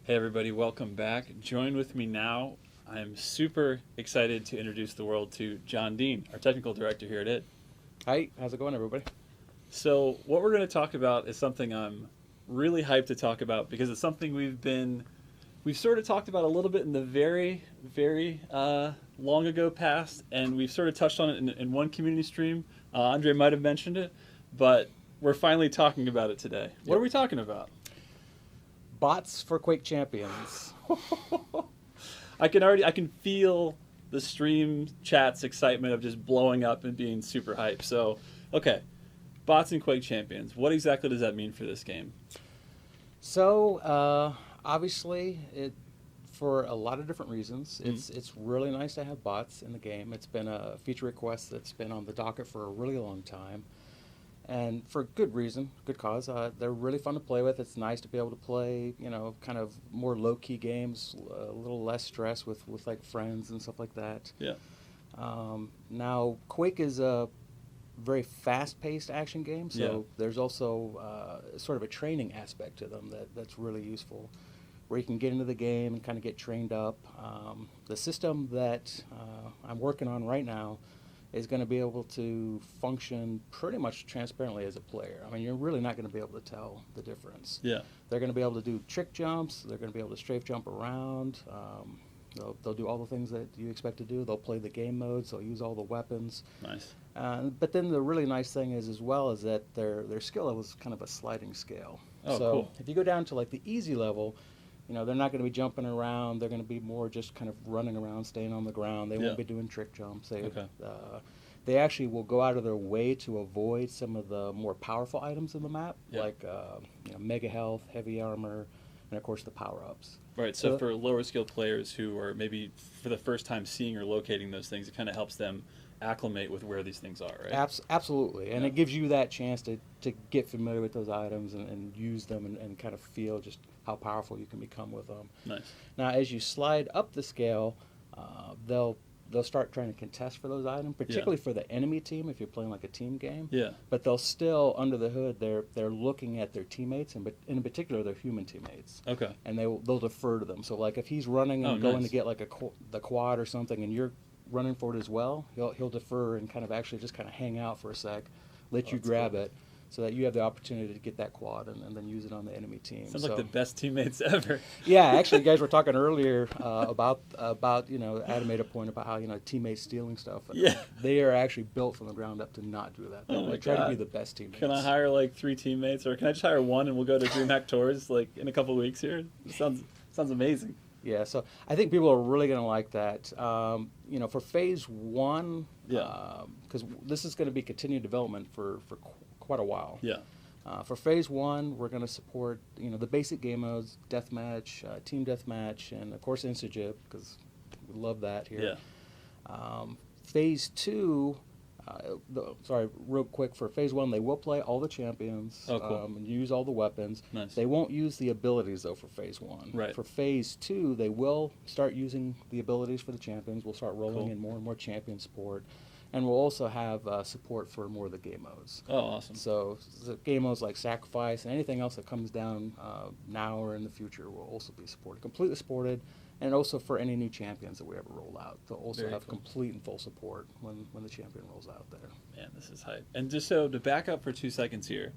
Hey everybody, welcome back. Join with me now. I'm super excited to introduce the world to John Dean, our technical director here at IT. Hi, how's it going, everybody? So what we're going to talk about is something I'm really hyped to talk about because it's something we've sort of talked about a little bit in the very long ago past, and we've sort of touched on it in one community stream. Andre might have mentioned it, but we're finally talking about it today. What are we talking about? Bots for Quake Champions. I can feel the stream chat's excitement of just blowing up and being super hyped. So, okay, bots and Quake Champions. What exactly does that mean for this game? So, obviously, for a lot of different reasons, it's really nice to have bots in the game. It's been a feature request that's been on the docket for a really long time. And for good reason, good cause. They're really fun to play with. It's nice to be able to play, kind of more low-key games, a little less stress with like friends and stuff like that. Yeah. Now, Quake is a very fast-paced action game, so there's also sort of a training aspect to them that's really useful, where you can get into the game and kind of get trained up. The system that I'm working on right now is going to be able to function pretty much transparently as a player. I mean, you're really not going to be able to tell the difference. Yeah. They're going to be able to do trick jumps. They're going to be able to strafe jump around. They'll do all the things that you expect to do. They'll play the game modes. They'll use all the weapons. Nice. But then the really nice thing is, as well, is that their skill level is kind of a sliding scale. Oh, so cool. If you go down to like the easy level, they're not going to be jumping around. They're going to be more just kind of running around, staying on the ground. They won't be doing trick jumps. They actually will go out of their way to avoid some of the more powerful items in the map, like mega health, heavy armor, and of course the power-ups. Right, so for lower skilled players who are maybe for the first time seeing or locating those things, it kind of helps them acclimate with where these things are, right? Absolutely, and it gives you that chance to get familiar with those items and use them and kind of feel just how powerful you can become with them. Nice. Now, as you slide up the scale, they'll start trying to contest for those items, particularly for the enemy team if you're playing like a team game. Yeah. But they'll still, under the hood, they're looking at their teammates, and in particular their human teammates. Okay. And they'll defer to them. So like if he's running and going to get like the quad or something, and you're running for it as well, he'll defer and kind of actually just kind of hang out for a sec, let you grab it, so that you have the opportunity to get that quad and then use it on the enemy team. Sounds like the best teammates ever. Yeah, actually, you guys were talking earlier about Adam made a point about how teammates stealing stuff. Yeah, they are actually built from the ground up to not do that. They try to be the best teammates. Can I hire like 3 teammates, or can I just hire one and we'll go to DreamHack Tours like in a couple of weeks here? It sounds amazing. Yeah, so I think people are really going to like that. For phase 1, because this is going to be continued development for quite a while. Yeah. For phase 1, we're going to support the basic game modes: deathmatch, team deathmatch, and of course Instajib, because we love that here. Yeah. Phase 2. Real quick, for phase 1, they will play all the champions and use all the weapons. Nice. They won't use the abilities, though, for phase 1. Right. For phase 2, they will start using the abilities for the champions. We'll start rolling in more and more champion support. And we'll also have support for more of the game modes. Oh, awesome. So the game modes like Sacrifice and anything else that comes down now or in the future will also be supported, completely supported. And also for any new champions that we ever roll out, they'll also have complete and full support when the champion rolls out there. Man, this is hype. And just so to back up for 2 seconds here,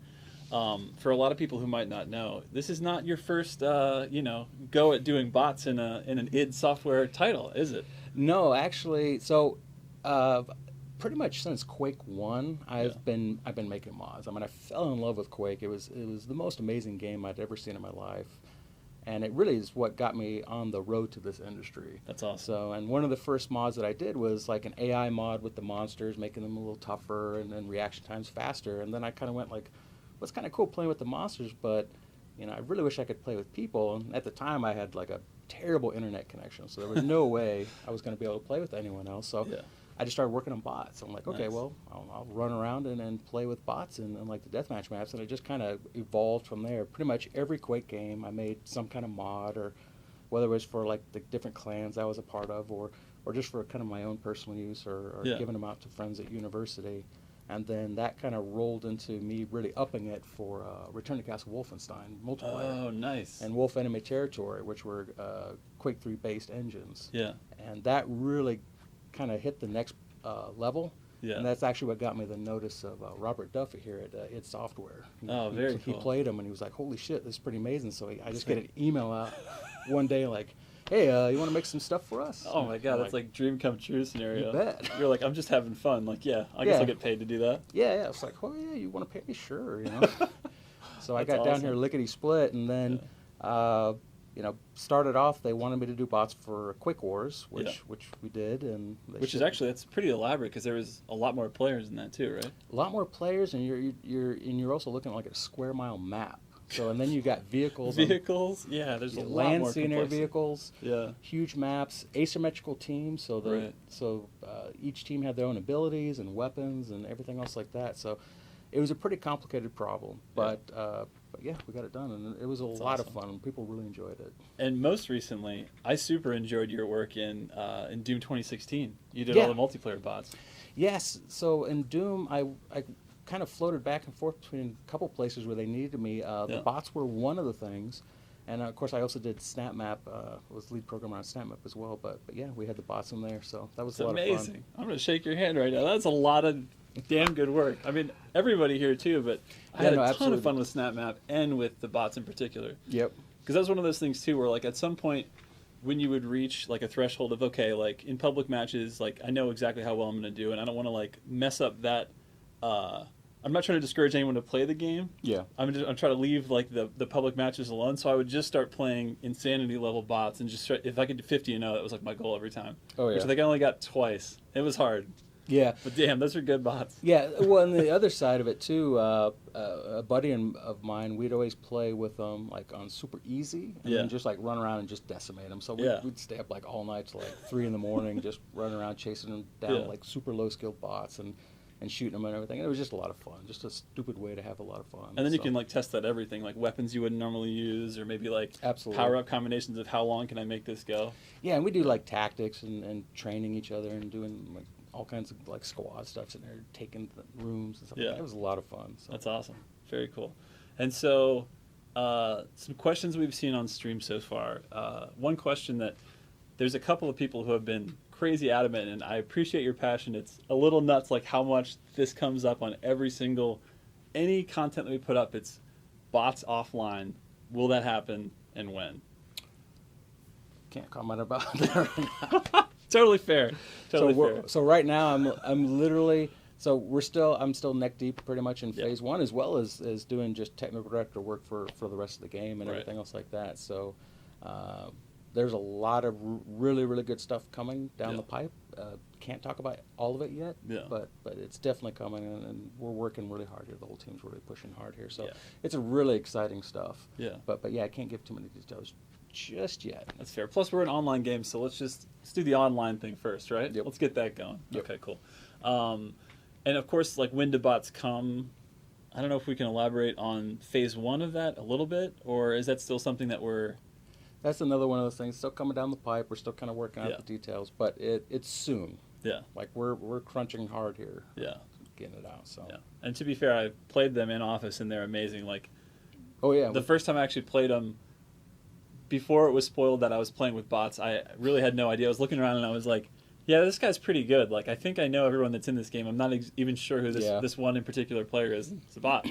for a lot of people who might not know, this is not your first, go at doing bots in an id Software title, is it? No, actually. So, pretty much since Quake 1, I've been making mods. I mean, I fell in love with Quake. It was the most amazing game I'd ever seen in my life. And it really is what got me on the road to this industry. That's awesome. So, and one of the first mods that I did was like an AI mod with the monsters, making them a little tougher and then reaction times faster. And then I kind of went like, well, it's kind of cool playing with the monsters, but I really wish I could play with people. And at the time, I had like a terrible internet connection, so there was no way I was going to be able to play with anyone else. So I just started working on bots. I'm like, okay, well, I'll run around and play with bots and like the deathmatch maps, and it just kind of evolved from there. Pretty much every Quake game, I made some kind of mod, or whether it was for like the different clans I was a part of, or just for kind of my own personal use, or giving them out to friends at university. And then that kind of rolled into me really upping it for Return to Castle Wolfenstein multiplayer. Oh, nice. And Wolf Enemy Territory, which were Quake 3 based engines. Yeah. And that really kind of hit the next level. Yeah. And that's actually what got me the notice of Robert Duffy here at id Software. Oh, very cool. He played them and he was like, holy shit, this is pretty amazing. So I just get an email out one day like, hey, you want to make some stuff for us? Oh my God, that's like dream come true scenario. You bet. You're like, I'm just having fun. Like, yeah, I guess I'll get paid to do that. Yeah. It's like, oh yeah, you want to pay me? Sure, you know. So I got down here lickety split, and then, started off. They wanted me to do bots for Quick Wars, which we did, and which is actually that's pretty elaborate because there was a lot more players in that too, right? A lot more players, and you're also looking at like a square mile map. So and then you got vehicles. Yeah, there's a lot land, more sea, and air complexity. vehicles. Yeah, huge maps, asymmetrical teams. So each team had their own abilities and weapons and everything else like that. So it was a pretty complicated problem, but yeah, we got it done, and it was a lot of fun. People really enjoyed it. And most recently, I super enjoyed your work in Doom 2016. You did all the multiplayer bots. Yes. So in Doom, I kind of floated back and forth between a couple places where they needed me. The bots were one of the things, and of course I also did SnapMap. Was lead programmer on SnapMap as well. But yeah, we had the bots in there, so that was a lot of fun. I'm gonna shake your hand right now. That's a lot of damn good work. I mean, everybody here too, but I had a ton of fun with SnapMap and with the bots in particular. Yep. Because that was one of those things too, where like at some point, when you would reach like a threshold of okay, like in public matches, like I know exactly how well I'm gonna do, and I don't want to like mess up that. I'm not trying to discourage anyone to play the game. Yeah. I'm trying to leave like the public matches alone. So I would just start playing insanity level bots and just try, if I could do 50-0, that was like my goal every time. Oh yeah. Which I think I only got twice. It was hard. Yeah. But damn, those are good bots. Yeah. Well, and the other side of it too, a buddy of mine, we'd always play with them like on super easy, and then just like run around and just decimate them. So we'd stay up like all night till like 3 a.m, just running around chasing them down like super low skilled bots and shooting them and everything. And it was just a lot of fun. Just a stupid way to have a lot of fun. And then you can like test that everything, like weapons you wouldn't normally use, or maybe like power up combinations of how long can I make this go. Yeah, and we do like tactics and training each other and doing like all kinds of like squad stuff in there, taking the rooms and stuff. It was a lot of fun. So. That's awesome. Very cool. And so some questions we've seen on stream so far. One question that there's a couple of people who have been crazy adamant, and I appreciate your passion. It's a little nuts like how much this comes up on any content that we put up. It's bots offline. Will that happen, and when? Can't comment about that right now. Totally fair. Fair. So right now I'm literally I'm still neck deep pretty much in phase 1, as well as doing just technical director work for the rest of the game and everything else like that. So there's a lot of really, really good stuff coming down the pipe. Can't talk about all of it yet, but it's definitely coming, and we're working really hard here. The whole team's really pushing hard here. So it's a really exciting stuff. Yeah. But yeah, I can't give too many details just yet. That's fair. Plus, we're an online game, so let's do the online thing first, right? Yep. Let's get that going. Yep. Okay, cool. And of course, like when do bots come? I don't know if we can elaborate on phase 1 of that a little bit, or is that still something that we're... That's another one of those things still coming down the pipe. We're still kind of working out the details, but it's soon. Yeah. Like we're crunching hard here. Yeah. Getting it out. So. Yeah. And to be fair, I played them in office, and they're amazing. Like. Oh yeah. The first time I actually played them, before it was spoiled that I was playing with bots, I really had no idea. I was looking around and I was like, yeah, this guy's pretty good. Like, I think I know everyone that's in this game. I'm not even sure who this one in particular player is. It's a bot.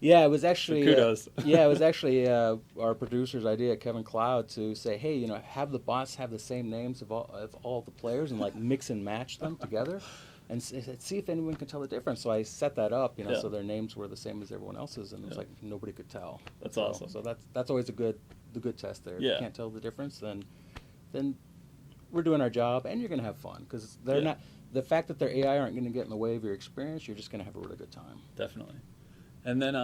Yeah, it was actually so kudos. It was actually our producer's idea, Kevin Cloud, to say, hey, have the bots have the same names of all the players and like mix and match them together, and see if anyone can tell the difference. So I set that up, so their names were the same as everyone else's, and it was like nobody could tell. That's awesome. So that's always the good test there. Yeah. If you can't tell the difference, then we're doing our job, and you're going to have fun because they're not. The fact that their AI aren't going to get in the way of your experience, you're just going to have a really good time. Definitely. And then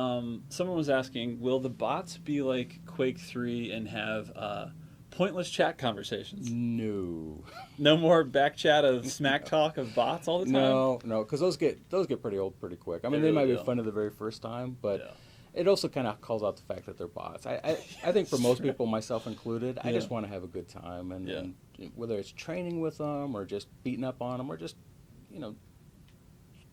someone was asking, will the bots be like Quake 3 and have pointless chat conversations? No. No more back chat of smack talk of bots all the time? No, because those get pretty old pretty quick. I mean, they might be fun the very first time, but it also kind of calls out the fact that they're bots. I think for most people, myself included, I just want to have a good time. And whether it's training with them or just beating up on them or just,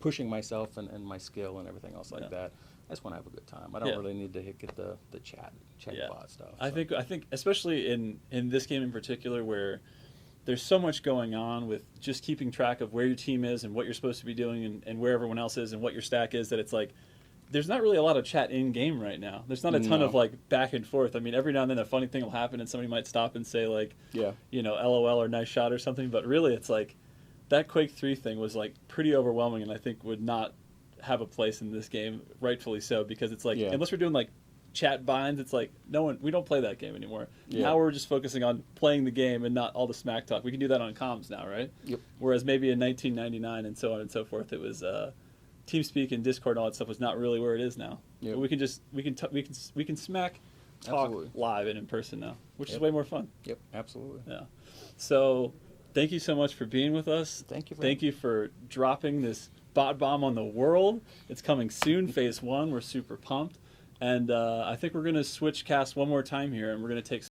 pushing myself and my skill and everything else like Yeah. that. I just want to have a good time. I don't Yeah. really need to get the chat Yeah. bot stuff. I so. think especially in this game in particular, where there's so much going on with just keeping track of where your team is and what you're supposed to be doing and where everyone else is and what your stack is, that it's like there's not really a lot of chat in game right now. There's not a ton of No. like back and forth. I mean, every now and then a funny thing will happen and somebody might stop and say like, Yeah. you know, LOL or nice shot or something. But really, it's like that Quake 3 thing was like pretty overwhelming, and I think would not have a place in this game, rightfully so, because it's like Yeah. unless we're doing like chat binds, it's like we don't play that game anymore. Yeah. Now we're just focusing on playing the game and not all the smack talk. We can do that on comms now, right? Yep. Whereas maybe in 1999 and so on and so forth, it was TeamSpeak and Discord and all that stuff was not really where it is now. Yep. But we can smack talk Absolutely. live and in person now, which is Yep. way more fun. Yep. Absolutely. Yeah. So thank you so much for being with us. Thank you. Thank you for dropping this bot bomb on the world. It's coming soon, phase 1. We're super pumped. And I think we're going to switch cast one more time here, and we're going to take